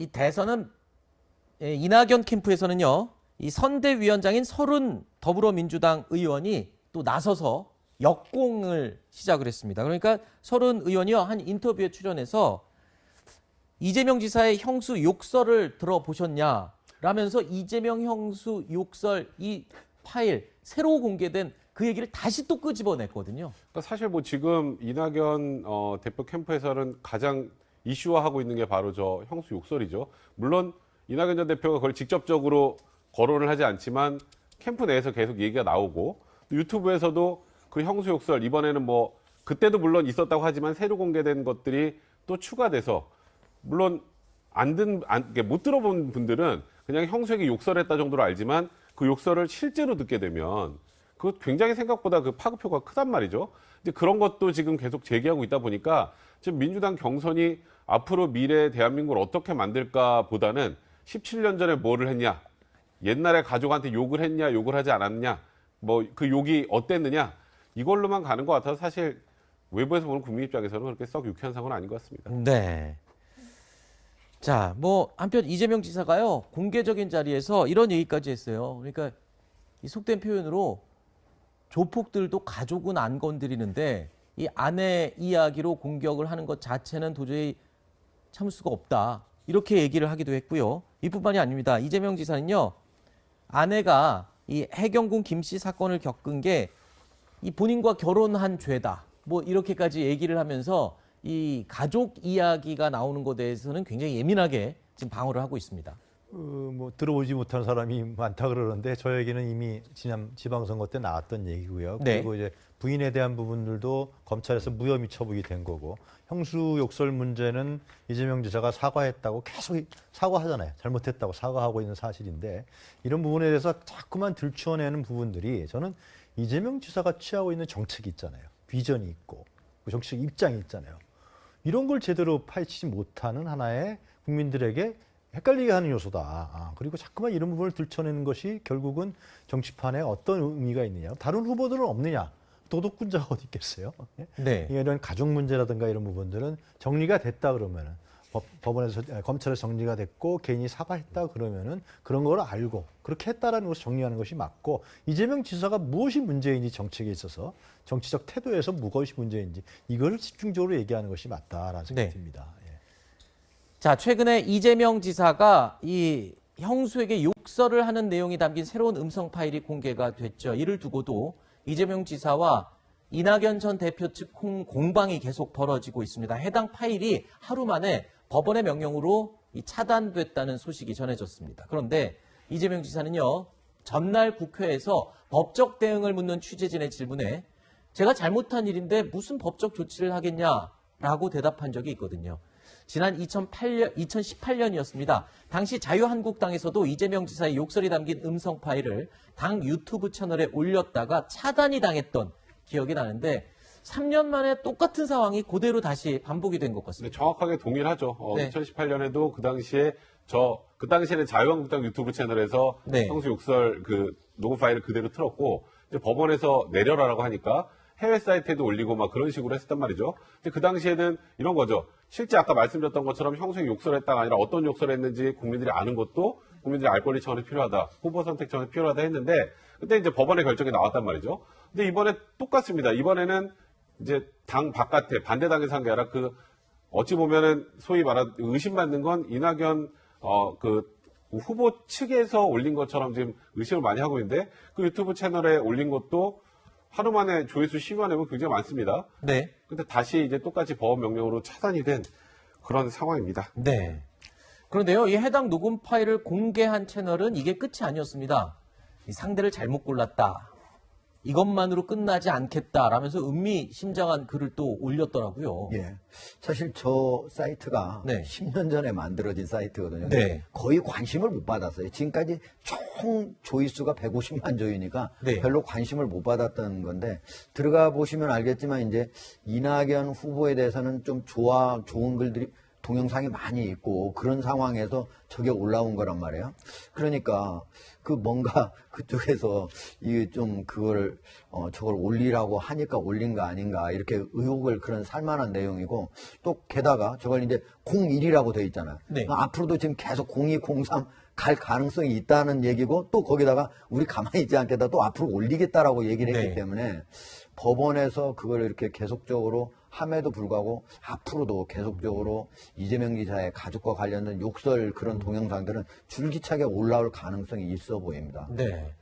이 대선은 이낙연 캠프에서는요, 이 선대위원장인 서른 더불어민주당 의원이 또 나서서 역공을 시작을 했습니다. 그러니까 서른 의원이요, 한 인터뷰에 출연해서 이재명 지사의 형수 욕설을 들어보셨냐? 라면서 이재명 형수 욕설 이 파일 새로 공개된 그 얘기를 다시 또 끄집어냈거든요. 그러니까 사실 뭐 지금 이낙연 대표 캠프에서는 가장 이슈화하고 있는 게 바로 저 형수 욕설이죠. 물론 이낙연 전 대표가 그걸 직접적으로 거론을 하지 않지만 캠프 내에서 계속 얘기가 나오고 유튜브에서도 그 형수 욕설 이번에는 뭐 그때도 물론 있었다고 하지만 새로 공개된 것들이 또 추가돼서 물론 못 들어본 분들은 그냥 형수에게 욕설했다 정도로 알지만 그 욕설을 실제로 듣게 되면 그 굉장히 생각보다 그 파급효과가 크단 말이죠. 근데 그런 것도 지금 계속 제기하고 있다 보니까 지금 민주당 경선이 앞으로 미래 대한민국을 어떻게 만들까 보다는 17년 전에 뭐를 했냐, 옛날에 가족한테 욕을 했냐, 욕을 하지 않았냐, 뭐 그 욕이 어땠느냐, 이걸로만 가는 것 같아서 사실 외부에서 보는 국민 입장에서는 그렇게 썩 유쾌한 상황은 아닌 것 같습니다. 네. 자, 뭐 한편 이재명 지사가요, 공개적인 자리에서 이런 얘기까지 했어요. 그러니까 이 속된 표현으로 조폭들도 가족은 안 건드리는데 이 아내 이야기로 공격을 하는 것 자체는 도저히 참을 수가 없다. 이렇게 얘기를 하기도 했고요. 이뿐만이 아닙니다. 이재명 지사는요, 아내가 이 해경군 김씨 사건을 겪은 게 이 본인과 결혼한 죄다. 뭐 이렇게까지 얘기를 하면서 이 가족 이야기가 나오는 것에 대해서는 굉장히 예민하게 지금 방어를 하고 있습니다. 뭐 들어오지 못한 사람이 많다 그러는데 저에게는 이미 지난 지방선거 때 나왔던 얘기고요. 네. 그리고 이제 부인에 대한 부분들도 검찰에서 무혐의 처분이 된 거고 형수 욕설 문제는 이재명 지사가 사과했다고 계속 사과하잖아요. 잘못했다고 사과하고 있는 사실인데 이런 부분에 대해서 자꾸만 들추어내는 부분들이 저는 이재명 지사가 취하고 있는 정책이 있잖아요. 비전이 있고 정치적 입장이 있잖아요. 이런 걸 제대로 파헤치지 못하는 하나의 국민들에게 헷갈리게 하는 요소다. 그리고 자꾸만 이런 부분을 들춰내는 것이 결국은 정치판에 어떤 의미가 있느냐. 다른 후보들은 없느냐. 도덕군자가 어디 있겠어요. 네. 이런 가족 문제라든가 이런 부분들은 정리가 됐다 그러면은 법원에서 검찰에서 정리가 됐고 개인이 사과했다 그러면은 그런 걸 알고 그렇게 했다라는 것을 정리하는 것이 맞고 이재명 지사가 무엇이 문제인지 정책에 있어서 정치적 태도에서 무엇이 문제인지 이거를 집중적으로 얘기하는 것이 맞다라는 생각이 듭니다. 예. 자, 최근에 이재명 지사가 이 형수에게 욕설을 하는 내용이 담긴 새로운 음성 파일이 공개가 됐죠. 이를 두고도 이재명 지사와 이낙연 전 대표 측 공방이 계속 벌어지고 있습니다. 해당 파일이 하루 만에 법원의 명령으로 차단됐다는 소식이 전해졌습니다. 그런데 이재명 지사는요, 전날 국회에서 법적 대응을 묻는 취재진의 질문에 제가 잘못한 일인데 무슨 법적 조치를 하겠냐라고 대답한 적이 있거든요. 지난 2018년이었습니다. 당시 자유한국당에서도 이재명 지사의 욕설이 담긴 음성 파일을 당 유튜브 채널에 올렸다가 차단이 당했던 기억이 나는데 3년 만에 똑같은 상황이 그대로 다시 반복이 된 것 같습니다. 정확하게 동일하죠. 네. 2018년에도 그 당시에는 자유한국당 유튜브 채널에서 네. 형수 욕설 그 녹음 파일을 그대로 틀었고 이제 법원에서 내려라라고 하니까 해외 사이트에도 올리고 막 그런 식으로 했었단 말이죠. 근데 그 당시에는 이런 거죠. 실제 아까 말씀드렸던 것처럼 형수에게 욕설했다가 아니라 어떤 욕설을 했는지 국민들이 아는 것도 국민들이 알 권리 차원에서 필요하다. 후보 선택 차원에서 필요하다 했는데 그때 이제 법원의 결정이 나왔단 말이죠. 근데 이번에 똑같습니다. 이번에는 이제 당 바깥에 반대당에서 한 게 아니라 그 어찌 보면은 소위 말하는 의심받는 건 이낙연 그 후보 측에서 올린 것처럼 지금 의심을 많이 하고 있는데 그 유튜브 채널에 올린 것도 하루 만에 조회수 10만 회면 굉장히 많습니다. 네. 근데 다시 이제 똑같이 법원 명령으로 차단이 된 그런 상황입니다. 네. 그런데요, 이 해당 녹음 파일을 공개한 채널은 이게 끝이 아니었습니다. 이 상대를 잘못 골랐다. 이것만으로 끝나지 않겠다라면서 의미심장한 글을 또 올렸더라고요. 예. 사실 저 사이트가 네. 10년 전에 만들어진 사이트거든요. 네. 거의 관심을 못 받았어요. 지금까지 총 조회수가 150만 조이니까 네. 별로 관심을 못 받았던 건데 들어가 보시면 알겠지만 이제 이낙연 후보에 대해서는 좀 좋은 글들이 동영상이 많이 있고 그런 상황에서 저게 올라온 거란 말이에요. 그러니까 그 뭔가 그쪽에서 이게 좀 그걸 저걸 올리라고 하니까 올린 거 아닌가 이렇게 의혹을 그런 살만한 내용이고 또 게다가 저걸 이제 01이라고 돼 있잖아요. 네. 앞으로도 지금 계속 02, 03 갈 가능성이 있다는 얘기고 또 거기다가 우리 가만히 있지 않겠다 또 앞으로 올리겠다라고 얘기를 했기 네. 때문에 법원에서 그걸 이렇게 계속적으로 함에도 불구하고 앞으로도 계속적으로 이재명 기자의 가족과 관련된 욕설 그런 동영상들은 줄기차게 올라올 가능성이 있어 보입니다. 네.